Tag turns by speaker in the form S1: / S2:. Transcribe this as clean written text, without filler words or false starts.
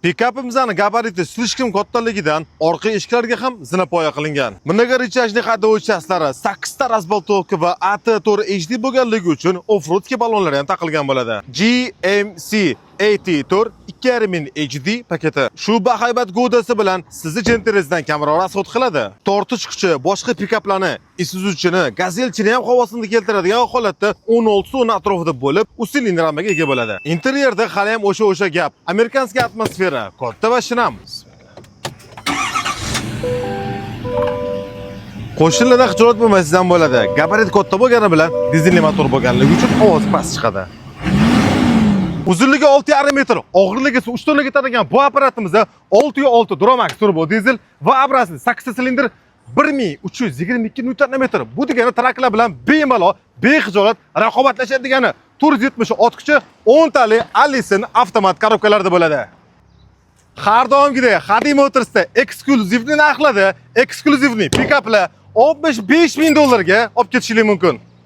S1: Pikapimizning gabariti slishkim kattaligidan orqa eshiklarga ham zinapoya qilingan. Bunga richajli haydovchilari 8 ta razbaltovka va AT4 HD bo'lganligi uchun off-road ballonlar ham taqilgan bo'ladi. GMC AT4 2.5 HD paketi. Shu bahaybat g'o'dasi bilan sizni jenterizdan kamroq rasxod qiladi. Tortish kuchi boshqa pikaplarni, Isuzu'chini, Gazelchini ham havosini keltiradigan holatda 16 tonna atrofida bo'lib, usilinli ramaga ega bo'ladi. Interyerda hali ham o'sha gap. Amerikanskiy atmosfera, katta va shinam. Qo'shinlarda xijolat bo'lmasdan bo'ladi. Gabarit katta bo'lgani bilan dizelli motor bo'lganligi uchun ovoz past chiqadi. Uzunligi 6,5 metr, og'irligi 3 tonna yetadigan bu apparatimizda 6.6 Duramax turbo dizel va obrazli 8 silindr 1322 Nm. Bu degani traklar bilan bemalol, bexijolat raqobatlashadigan 470 ot kuchi 10 tali Allison avtomat korobkalarda bo'ladi. Har doimgidek Hadi Motors'da eksklyuzivni narxlarda, eksklyuzivni pikaplar $65,000 ga olib ketishingiz mumkin.